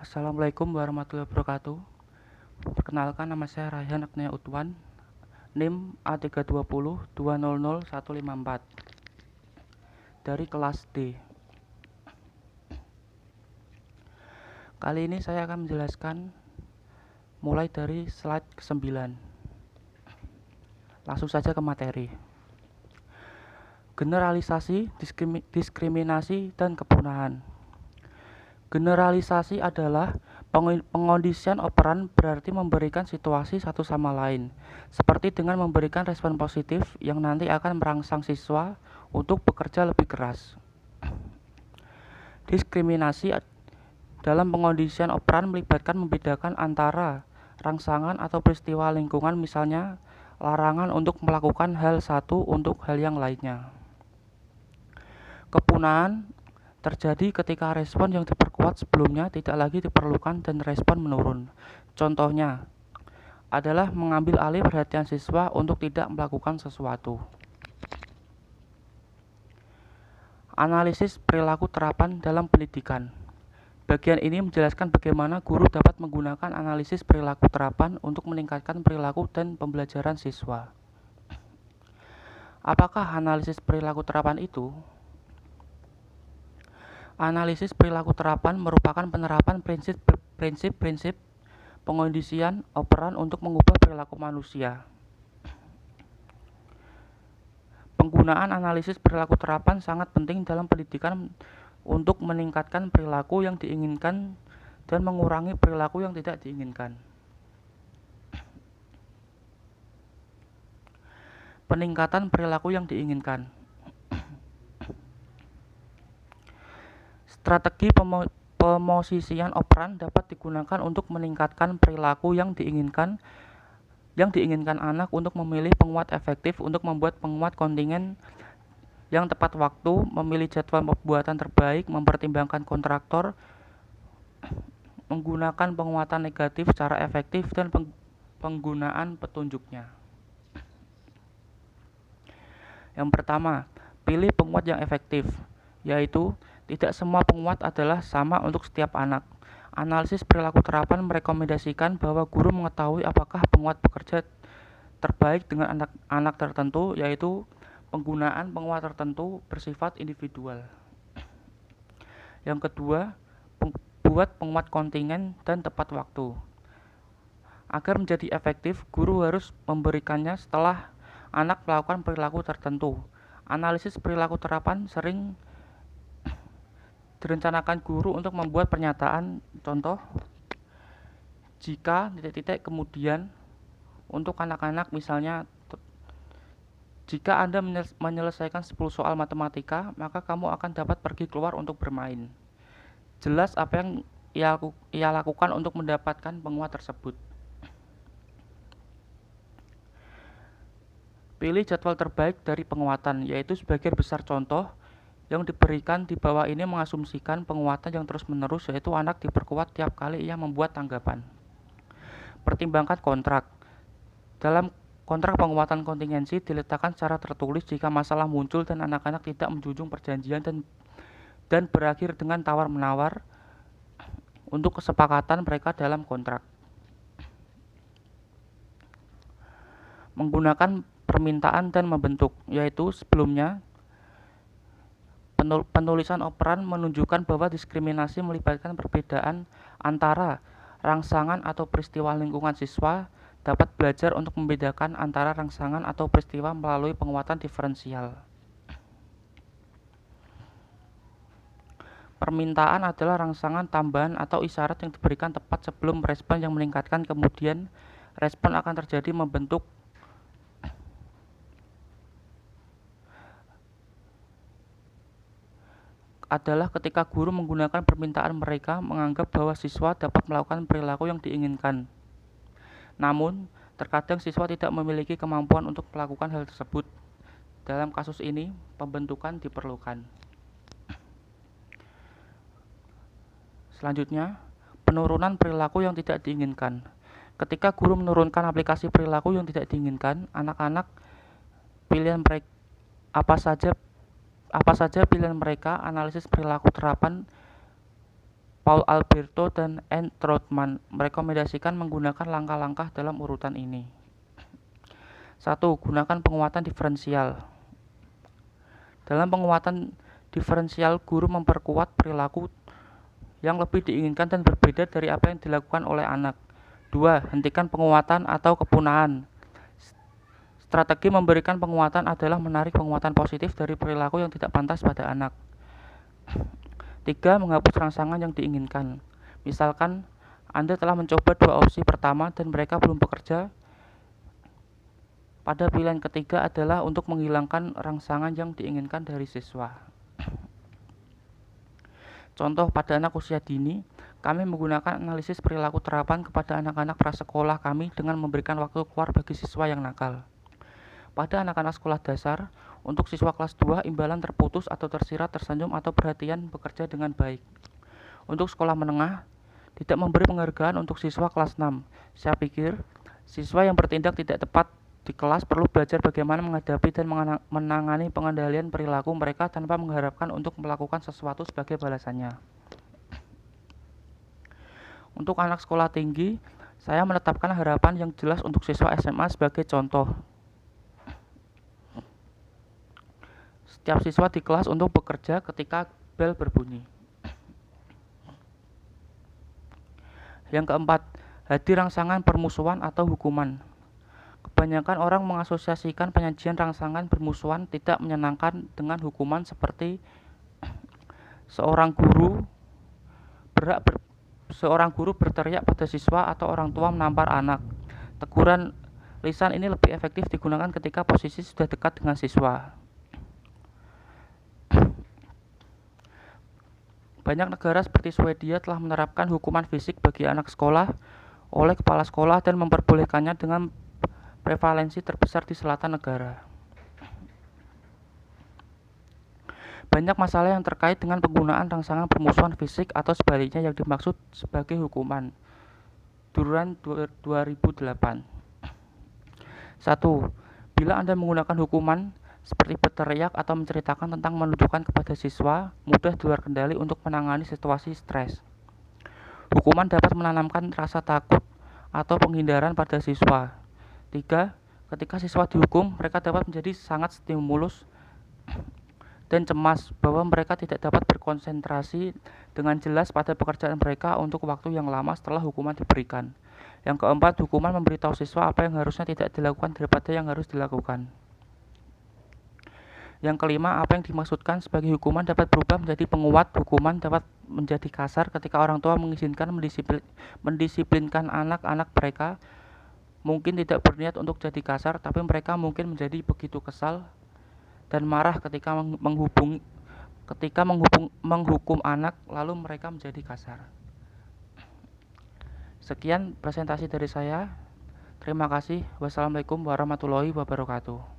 Assalamualaikum warahmatullahi wabarakatuh. Perkenalkan, nama saya Rayhan Agnia Utwan, NIM A3202000154 dari kelas D. Kali ini saya akan menjelaskan mulai dari slide ke-9. Langsung saja ke materi. Generalisasi, diskriminasi, dan kepunahan. Generalisasi adalah pengondisian operan, berarti memberikan situasi satu sama lain, seperti dengan memberikan respon positif yang nanti akan merangsang siswa untuk bekerja lebih keras. Diskriminasi dalam pengondisian operan melibatkan membedakan antara rangsangan atau peristiwa lingkungan, misalnya larangan untuk melakukan hal satu untuk hal yang lainnya. Kepunahan terjadi ketika respon yang diperkuat sebelumnya tidak lagi diperlukan dan respon menurun. Contohnya adalah mengambil alih perhatian siswa untuk tidak melakukan sesuatu. Analisis perilaku terapan dalam pendidikan. Bagian ini menjelaskan bagaimana guru dapat menggunakan analisis perilaku terapan untuk meningkatkan perilaku dan pembelajaran siswa. Apakah analisis perilaku terapan itu? Analisis perilaku terapan merupakan penerapan prinsip-prinsip pengondisian operan untuk mengubah perilaku manusia. Penggunaan analisis perilaku terapan sangat penting dalam pendidikan untuk meningkatkan perilaku yang diinginkan dan mengurangi perilaku yang tidak diinginkan. Peningkatan perilaku yang diinginkan. Strategi pemosisian operan dapat digunakan untuk meningkatkan perilaku yang diinginkan anak untuk memilih penguat efektif, untuk membuat penguat kontingen yang tepat waktu, memilih jadwal pembuatan terbaik, mempertimbangkan kontraktor, menggunakan penguatan negatif secara efektif, dan penggunaan petunjuknya. Yang pertama, pilih penguat yang efektif, yaitu tidak semua penguat adalah sama untuk setiap anak. Analisis perilaku terapan merekomendasikan bahwa guru mengetahui apakah penguat bekerja terbaik dengan anak-anak tertentu, yaitu penggunaan penguat tertentu bersifat individual. Yang kedua, buat penguat kontingen dan tepat waktu. Agar menjadi efektif, guru harus memberikannya setelah anak melakukan perilaku tertentu. Analisis perilaku terapan sering direncanakan guru untuk membuat pernyataan, contoh, jika kemudian untuk anak-anak, misalnya, jika Anda menyelesaikan 10 soal matematika, maka kamu akan dapat pergi keluar untuk bermain. Jelas apa yang ia lakukan untuk mendapatkan penguat tersebut. Pilih jadwal terbaik dari penguatan, yaitu sebagian besar contoh yang diberikan di bawah ini mengasumsikan penguatan yang terus-menerus, yaitu anak diperkuat tiap kali ia membuat tanggapan. Pertimbangkan kontrak. Dalam kontrak penguatan kontingensi diletakkan secara tertulis jika masalah muncul dan anak-anak tidak menjunjung perjanjian dan berakhir dengan tawar-menawar untuk kesepakatan mereka dalam kontrak. Menggunakan permintaan dan membentuk, yaitu sebelumnya penulisan operan menunjukkan bahwa diskriminasi melibatkan perbedaan antara rangsangan atau peristiwa lingkungan. Siswa dapat belajar untuk membedakan antara rangsangan atau peristiwa melalui penguatan diferensial. Permintaan adalah rangsangan tambahan atau isyarat yang diberikan tepat sebelum respon yang meningkatkan, kemudian respon akan terjadi. Membentuk adalah ketika guru menggunakan permintaan mereka menganggap bahwa siswa dapat melakukan perilaku yang diinginkan. Namun, terkadang siswa tidak memiliki kemampuan untuk melakukan hal tersebut. Dalam kasus ini, pembentukan diperlukan. Selanjutnya, penurunan perilaku yang tidak diinginkan. Ketika guru menurunkan aplikasi perilaku yang tidak diinginkan, anak-anak pilihan mereka apa saja pilihan mereka, analisis perilaku terapan Paul Alberto dan Anne Troutman merekomendasikan menggunakan langkah-langkah dalam urutan ini. 1. Gunakan penguatan diferensial. Dalam penguatan diferensial, guru memperkuat perilaku yang lebih diinginkan dan berbeda dari apa yang dilakukan oleh anak. 2. Hentikan penguatan atau kepunahan. Strategi memberikan penguatan adalah menarik penguatan positif dari perilaku yang tidak pantas pada anak. 3. Menghapus rangsangan yang diinginkan. Misalkan, Anda telah mencoba 2 opsi pertama dan mereka belum bekerja. Pada pilihan ketiga adalah untuk menghilangkan rangsangan yang diinginkan dari siswa. Contoh, pada anak usia dini, kami menggunakan analisis perilaku terapan kepada anak-anak prasekolah kami dengan memberikan waktu keluar bagi siswa yang nakal. Pada anak-anak sekolah dasar, untuk siswa kelas 2, imbalan terputus atau tersirat, tersenyum, atau perhatian bekerja dengan baik. Untuk sekolah menengah, tidak memberi penghargaan untuk siswa kelas 6. Saya pikir, siswa yang bertindak tidak tepat di kelas perlu belajar bagaimana menghadapi dan menangani pengendalian perilaku mereka tanpa mengharapkan untuk melakukan sesuatu sebagai balasannya. Untuk anak sekolah tinggi, saya menetapkan harapan yang jelas untuk siswa SMA sebagai contoh. Setiap siswa di kelas untuk bekerja ketika bel berbunyi. Yang keempat, hadir rangsangan permusuhan atau hukuman. Kebanyakan orang mengasosiasikan penyajian rangsangan bermusuhan tidak menyenangkan dengan hukuman seperti seorang guru berteriak pada siswa atau orang tua menampar anak. Teguran lisan ini lebih efektif digunakan ketika posisi sudah dekat dengan siswa. Banyak negara seperti Swedia telah menerapkan hukuman fisik bagi anak sekolah oleh kepala sekolah dan memperbolehkannya dengan prevalensi terbesar di selatan negara. Banyak masalah yang terkait dengan penggunaan rangsangan permusuhan fisik atau sebaliknya yang dimaksud sebagai hukuman. Duran 2008. 1. Bila Anda menggunakan hukuman seperti berteriak atau menceritakan tentang menunjukkan kepada siswa, mudah di luar kendali untuk menangani situasi stres. Hukuman dapat menanamkan rasa takut atau penghindaran pada siswa. 3. Ketika siswa dihukum, mereka dapat menjadi sangat stimulus dan cemas bahwa mereka tidak dapat berkonsentrasi dengan jelas pada pekerjaan mereka untuk waktu yang lama setelah hukuman diberikan. Yang keempat, hukuman memberitahu siswa apa yang harusnya tidak dilakukan daripada yang harus dilakukan. Yang kelima, apa yang dimaksudkan sebagai hukuman dapat berubah menjadi penguat. Hukuman dapat menjadi kasar ketika orang tua mengizinkan mendisiplinkan anak-anak mereka. Mungkin tidak berniat untuk jadi kasar, tapi mereka mungkin menjadi begitu kesal dan marah ketika menghukum anak, lalu mereka menjadi kasar. Sekian presentasi dari saya. Terima kasih. Wassalamualaikum warahmatullahi wabarakatuh.